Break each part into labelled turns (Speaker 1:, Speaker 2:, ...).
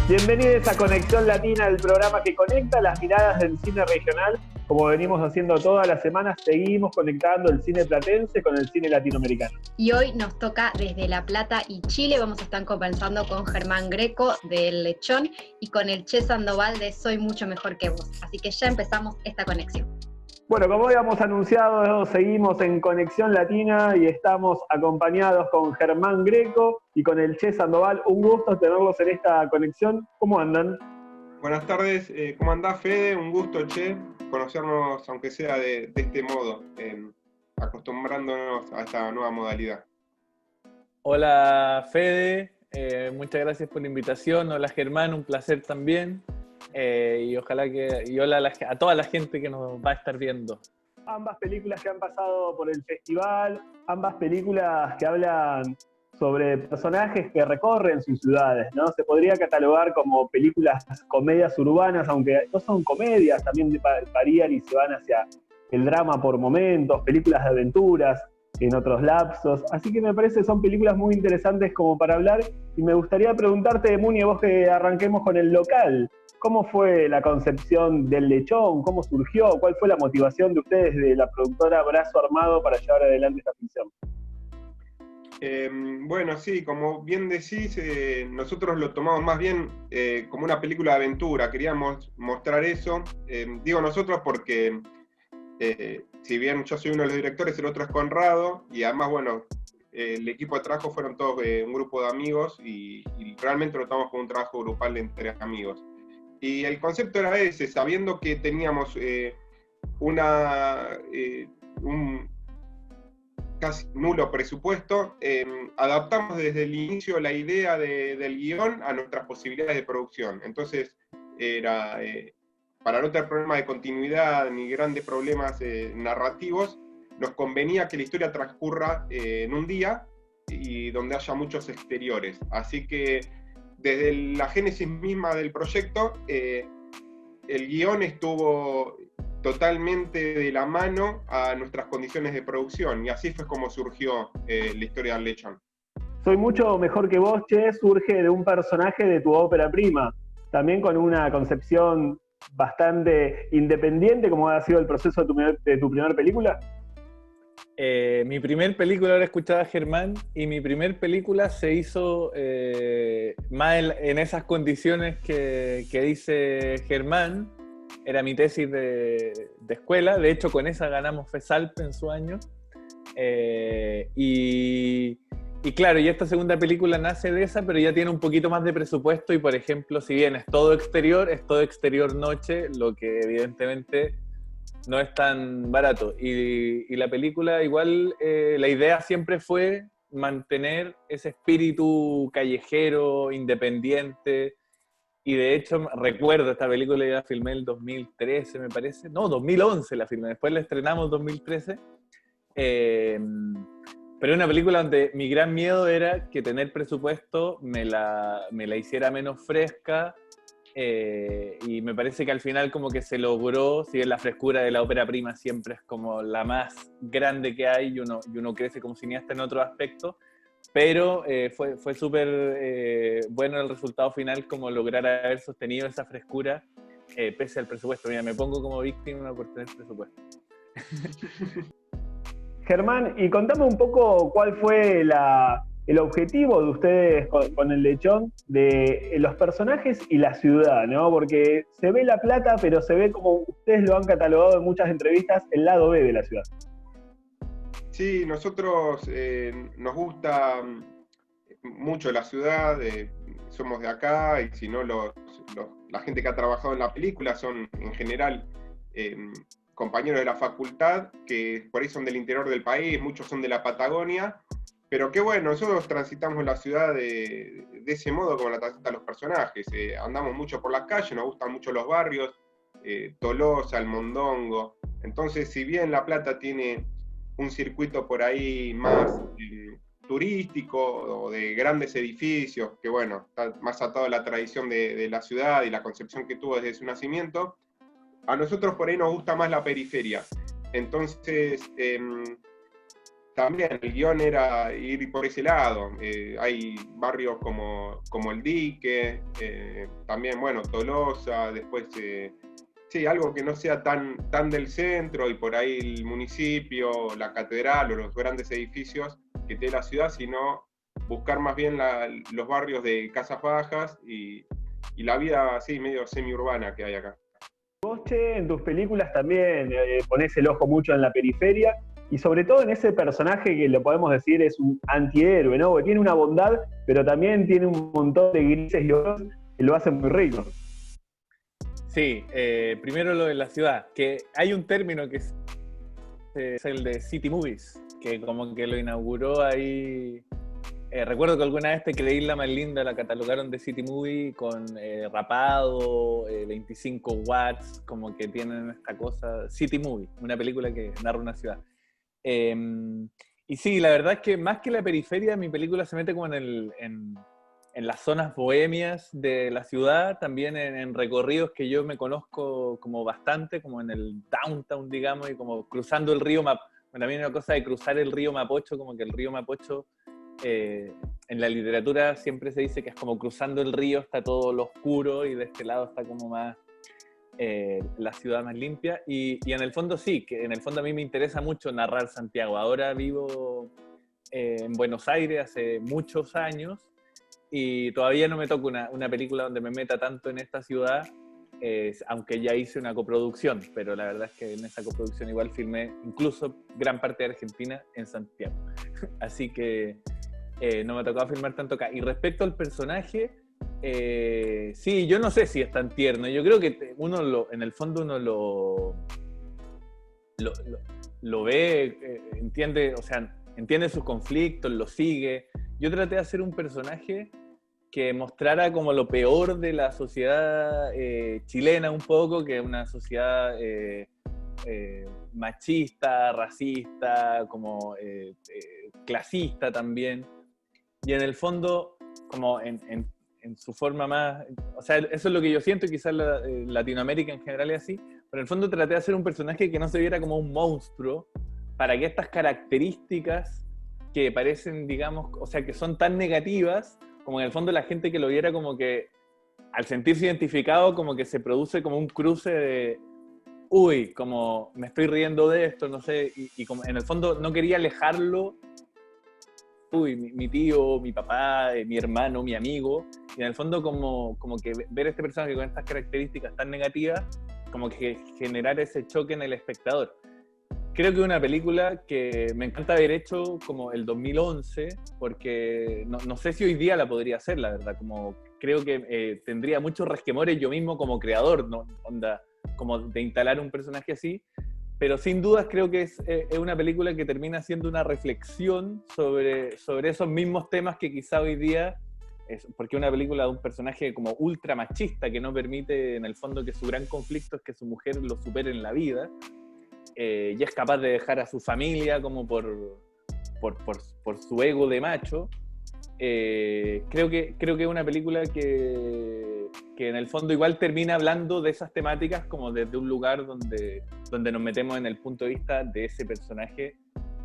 Speaker 1: Bienvenidos a Conexión Latina, el programa que conecta las miradas del cine regional. Como venimos haciendo todas las semanas, seguimos conectando el cine platense con el cine latinoamericano.
Speaker 2: Y hoy nos toca desde La Plata y Chile. Vamos a estar conversando con Germán Greco de El Lechón y con el Che Sandoval de Soy Mucho Mejor que Vos. Así que ya empezamos esta conexión.
Speaker 1: Bueno, como habíamos anunciado, seguimos en Conexión Latina y estamos acompañados con Germán Greco y con el Che Sandoval. Un gusto tenerlos en esta conexión. ¿Cómo andan?
Speaker 3: Buenas tardes, ¿cómo andás, Fede? Un gusto, Che, conocernos, aunque sea de este modo, acostumbrándonos a esta nueva modalidad.
Speaker 4: Hola, Fede, muchas gracias por la invitación. Hola, Germán, un placer también. Y ojalá y hola a toda la gente que nos va a estar viendo.
Speaker 1: Ambas películas que han pasado por el festival, ambas películas que hablan sobre personajes que recorren sus ciudades, ¿no? Se podría catalogar como películas comedias urbanas, aunque no son comedias, también varían y se van hacia el drama por momentos, películas de aventuras en otros lapsos, así que me parece que son películas muy interesantes como para hablar, y me gustaría preguntarte, Muni, vos que arranquemos con el local, ¿cómo fue la concepción del Lechón? ¿Cómo surgió? ¿Cuál fue la motivación de ustedes, de la productora Brazo Armado, para llevar adelante esta ficción?
Speaker 3: Bueno, sí, como bien decís, nosotros lo tomamos más bien como una película de aventura, queríamos mostrar eso. Digo nosotros porque, si bien yo soy uno de los directores, el otro es Conrado, y además, bueno, el equipo de trabajo fueron todos un grupo de amigos, y realmente lo tomamos como un trabajo grupal entre amigos. Y el concepto era ese, sabiendo que teníamos un casi nulo presupuesto, adaptamos desde el inicio la idea del guión a nuestras posibilidades de producción. Entonces, era, para no tener problemas de continuidad ni grandes problemas narrativos, nos convenía que la historia transcurra en un día y donde haya muchos exteriores. Así que, desde la génesis misma del proyecto, el guión estuvo totalmente de la mano a nuestras condiciones de producción, y así fue como surgió la historia del Lechón.
Speaker 1: Soy Mucho Mejor que Vos, Che, surge de un personaje de tu ópera prima, también con una concepción bastante independiente, como ha sido el proceso de tu primera película.
Speaker 4: Mi primer película, ahora escuchaba a Germán, y mi primer película se hizo más en esas condiciones que dice Germán. Era mi tesis de escuela, de hecho con esa ganamos FESALP en su año. Y claro, y esta segunda película nace de esa, pero ya tiene un poquito más de presupuesto, y por ejemplo, si bien es todo exterior noche, lo que evidentemente no es tan barato. Y la película igual, la idea siempre fue mantener ese espíritu callejero, independiente. Y de hecho recuerdo esta película, ya la filmé en el 2013, me parece. No, 2011 la filmé, después la estrenamos en 2013. Pero es una película donde mi gran miedo era que tener presupuesto me la hiciera menos fresca. Y me parece que al final como que se logró, si bien la frescura de la ópera prima siempre es como la más grande que hay, y uno crece como cineasta en otro aspecto, pero fue súper bueno el resultado final, como lograr haber sostenido esa frescura pese al presupuesto. Mira, me pongo como víctima por tener presupuesto.
Speaker 1: Germán, y contame un poco cuál fue el objetivo de ustedes con El Lechón, de los personajes y la ciudad, ¿no? Porque se ve La Plata, pero se ve, como ustedes lo han catalogado en muchas entrevistas, el lado B de la ciudad.
Speaker 3: Sí, nosotros nos gusta mucho la ciudad, somos de acá, y si no, la gente que ha trabajado en la película son en general compañeros de la facultad, que por ahí son del interior del país, muchos son de la Patagonia, pero qué bueno, nosotros transitamos la ciudad de ese modo como la transitan los personajes. Andamos mucho por las calles, nos gustan mucho los barrios, Tolosa, El Mondongo. Entonces, si bien La Plata tiene un circuito por ahí más turístico o de grandes edificios, que bueno, está más atado a la tradición de la ciudad y la concepción que tuvo desde su nacimiento, a nosotros por ahí nos gusta más la periferia. Entonces, también el guión era ir por ese lado. Hay barrios como El Dique, también, bueno, Tolosa, después, sí, algo que no sea tan del centro, y por ahí el municipio, la catedral o los grandes edificios que tiene la ciudad, sino buscar más bien los barrios de casas bajas y la vida así medio semiurbana que hay acá.
Speaker 1: Vos, Che, en tus películas también ponés el ojo mucho en la periferia y sobre todo en ese personaje que lo podemos decir es un antihéroe, ¿no? Porque tiene una bondad, pero también tiene un montón de grises y otros que lo hacen muy rico.
Speaker 4: Sí, primero lo de la ciudad, que hay un término que es el de City Movies, que como que lo inauguró ahí. Recuerdo que alguna vez Te creí la más linda la catalogaron de City Movie con rapado, 25 watts, como que tienen esta cosa. City Movie, una película que narra una ciudad. Y sí, la verdad es que más que la periferia, mi película se mete como en las zonas bohemias de la ciudad, también en recorridos que yo me conozco como bastante, como en el downtown, digamos, y como cruzando el río Mapocho. También una cosa de cruzar el río Mapocho, como que el río Mapocho, en la literatura siempre se dice que es como cruzando el río, está todo lo oscuro, y de este lado está como más la ciudad más limpia. Y en el fondo sí, que en el fondo a mí me interesa mucho narrar Santiago. Ahora vivo en Buenos Aires hace muchos años, y todavía no me toca una película donde me meta tanto en esta ciudad, aunque ya hice una coproducción, pero la verdad es que en esa coproducción igual filmé incluso gran parte de Argentina en Santiago. Así que no me ha tocado filmar tanto acá. Y respecto al personaje, sí, yo no sé si es tan tierno. Yo creo que en el fondo uno lo ve, entiende, o sea, entiende sus conflictos, lo sigue. Yo traté de hacer un personaje que mostrara como lo peor de la sociedad chilena un poco, que es una sociedad machista, racista, como clasista también. Y en el fondo, como en su forma más... O sea, eso es lo que yo siento, y quizás Latinoamérica en general es así, pero en el fondo traté de hacer un personaje que no se viera como un monstruo, para que estas características que parecen, digamos, o sea, que son tan negativas, como en el fondo la gente que lo viera como que, al sentirse identificado, como que se produce como un cruce de, uy, como me estoy riendo de esto, no sé, y como en el fondo no quería alejarlo, uy, mi tío, mi papá, mi hermano, mi amigo, y en el fondo como que ver a este personaje con estas características tan negativas, como que generar ese choque en el espectador. Creo que es una película que me encanta haber hecho como el 2011, porque no sé si hoy día la podría hacer, la verdad. Como creo que tendría muchos resquemores yo mismo como creador, ¿no? Onda, como de instalar un personaje así. Pero sin dudas creo que es una película que termina siendo una reflexión sobre esos mismos temas que quizá hoy día, porque es una película de un personaje como ultra machista, que no permite en el fondo que su gran conflicto es que su mujer lo supere en la vida. Y es capaz de dejar a su familia como por su ego de macho. Creo que es una película que en el fondo igual termina hablando de esas temáticas como desde un lugar donde nos metemos en el punto de vista de ese personaje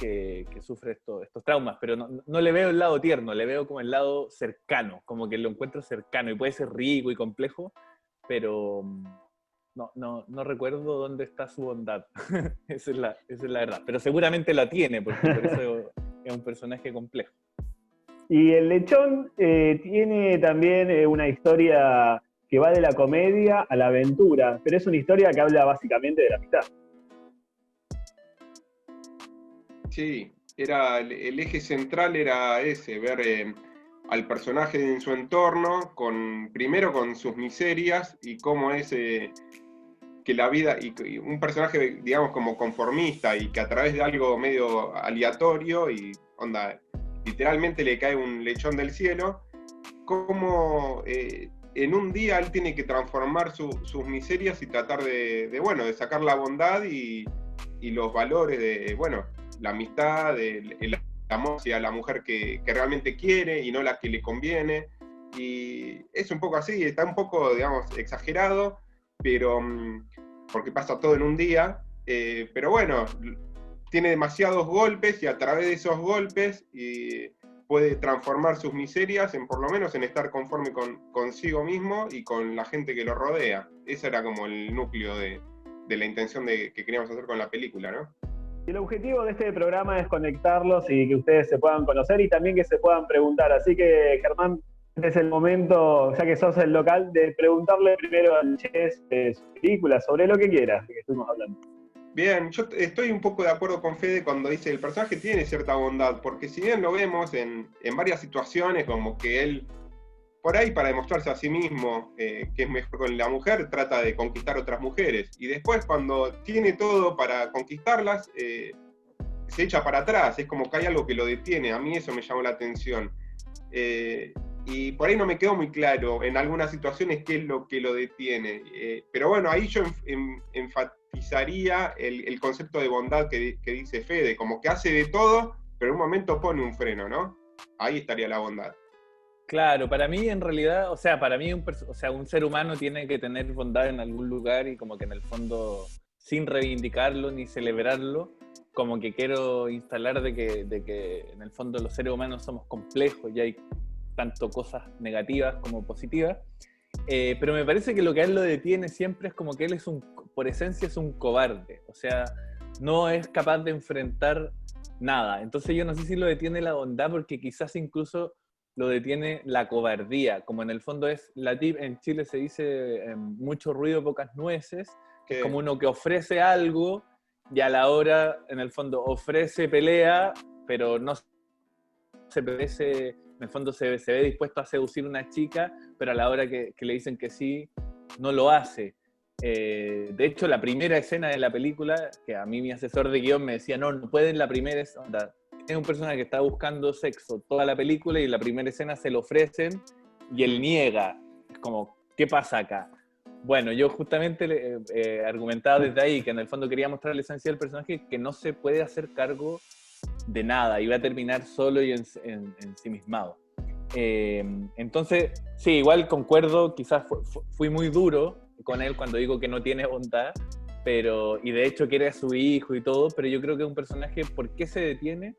Speaker 4: que sufre estos traumas, pero no le veo el lado tierno, le veo como el lado cercano, como que lo encuentro cercano, y puede ser rico y complejo, pero no recuerdo dónde está su bondad. Esa es la verdad. Pero seguramente la tiene, porque por eso es un personaje complejo.
Speaker 1: Y El Lechón tiene también una historia que va de la comedia a la aventura, pero es una historia que habla básicamente de la amistad.
Speaker 3: Sí, el eje central era ese, ver al personaje en su entorno, primero con sus miserias y cómo es que la vida, y un personaje, digamos, como conformista, y que a través de algo medio aleatorio, y onda, literalmente le cae un lechón del cielo, cómo en un día él tiene que transformar sus miserias y tratar de sacar la bondad y los valores de, la amistad, el amor hacia la mujer que realmente quiere y no la que le conviene. Y es un poco así, está un poco, digamos, exagerado, pero porque pasa todo en un día, pero bueno, tiene demasiados golpes y a través de esos golpes puede transformar sus miserias en, por lo menos, en estar conforme consigo mismo y con la gente que lo rodea. Ese era como el núcleo de la intención que queríamos hacer con la película, ¿no?
Speaker 1: Y el objetivo de este programa es conectarlos y que ustedes se puedan conocer y también que se puedan preguntar. Así que, Germán, este es el momento, ya que sos el local, de preguntarle primero al Ches de su película, sobre lo que quieras, que estuvimos hablando.
Speaker 3: Bien, yo estoy un poco de acuerdo con Fede cuando dice el personaje tiene cierta bondad, porque si bien lo vemos en varias situaciones, como que él, por ahí para demostrarse a sí mismo que es mejor con la mujer, trata de conquistar otras mujeres, y después cuando tiene todo para conquistarlas, se echa para atrás, es como que hay algo que lo detiene. A mí eso me llamó la atención. Y por ahí no me quedó muy claro en algunas situaciones qué es lo que lo detiene. Pero bueno, ahí yo enfatizaría el concepto de bondad que dice Fede, como que hace de todo, pero en un momento pone un freno, ¿no? Ahí estaría la bondad.
Speaker 4: Claro, para mí en realidad, o sea, para mí un ser humano tiene que tener bondad en algún lugar y como que en el fondo, sin reivindicarlo ni celebrarlo, como que quiero instalar de que en el fondo los seres humanos somos complejos y hay tanto cosas negativas como positivas, pero me parece que lo que a él lo detiene siempre es como que él por esencia es un cobarde, o sea, no es capaz de enfrentar nada. Entonces yo no sé si lo detiene la bondad, porque quizás incluso lo detiene la cobardía, como en el fondo es, en Chile se dice mucho ruido, pocas nueces, que es como uno que ofrece algo y a la hora, en el fondo, ofrece pelea, pero no se parece, en el fondo se ve dispuesto a seducir a una chica, pero a la hora que le dicen que sí, no lo hace. De hecho, la primera escena de la película, que a mí mi asesor de guión me decía, no pueden la primera escena, es un personaje que está buscando sexo toda la película y en la primera escena se lo ofrecen y él niega. Es como, ¿qué pasa acá? Bueno, yo justamente argumentaba desde ahí que en el fondo quería mostrar la esencia del personaje, que no se puede hacer cargo de nada y va a terminar solo y ensimismado. Entonces, sí, igual concuerdo, quizás fui muy duro con él cuando digo que no tiene bondad, y de hecho quiere a su hijo y todo, pero yo creo que es un personaje, ¿por qué se detiene?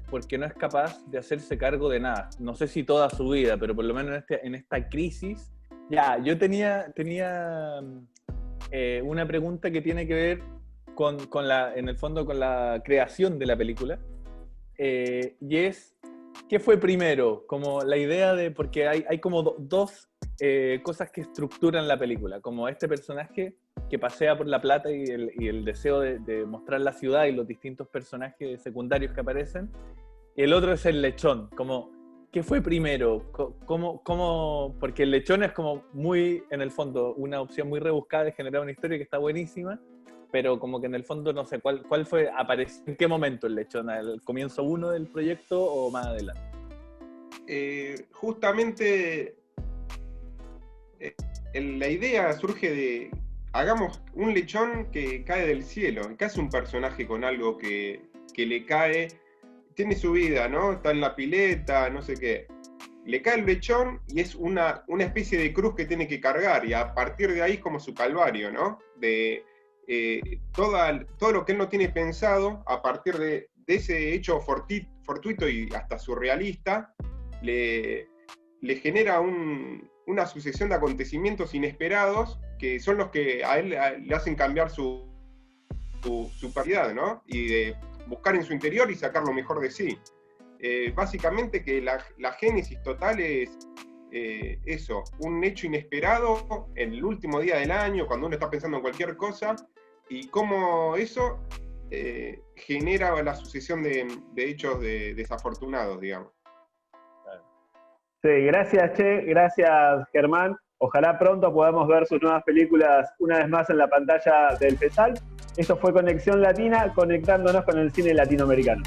Speaker 4: Porque no es capaz de hacerse cargo de nada. No sé si toda su vida, pero por lo menos en esta crisis. Ya, yo tenía una pregunta que tiene que ver en el fondo con la creación de la película, y es, ¿qué fue primero? Como la idea de, porque hay como dos cosas que estructuran la película, como este personaje que pasea por La Plata y el deseo de mostrar la ciudad y los distintos personajes secundarios que aparecen, y el otro es el lechón, como, ¿qué fue primero? ¿Cómo? Porque el lechón es como muy, en el fondo, una opción muy rebuscada de generar una historia que está buenísima, pero como que en el fondo no sé, ¿cuál fue, en qué momento el lechón? ¿Al comienzo 1 del proyecto o más adelante?
Speaker 3: Justamente la idea surge de, hagamos un lechón que cae del cielo, que hace un personaje con algo que le cae, tiene su vida, ¿no? Está en la pileta, no sé qué. Le cae el lechón y es una especie de cruz que tiene que cargar, y a partir de ahí es como su calvario, ¿no? De todo lo que él no tiene pensado, a partir de ese hecho fortuito y hasta surrealista, le genera una sucesión de acontecimientos inesperados que son los que a él le hacen cambiar su personalidad, ¿no? Y de buscar en su interior y sacar lo mejor de sí. Básicamente que la génesis total es eso, un hecho inesperado en el último día del año, cuando uno está pensando en cualquier cosa, y cómo eso genera la sucesión de hechos desafortunados, digamos.
Speaker 1: Sí, gracias, Che, gracias, Germán. Ojalá pronto podamos ver sus nuevas películas una vez más en la pantalla del FESAL. Esto fue Conexión Latina, conectándonos con el cine latinoamericano.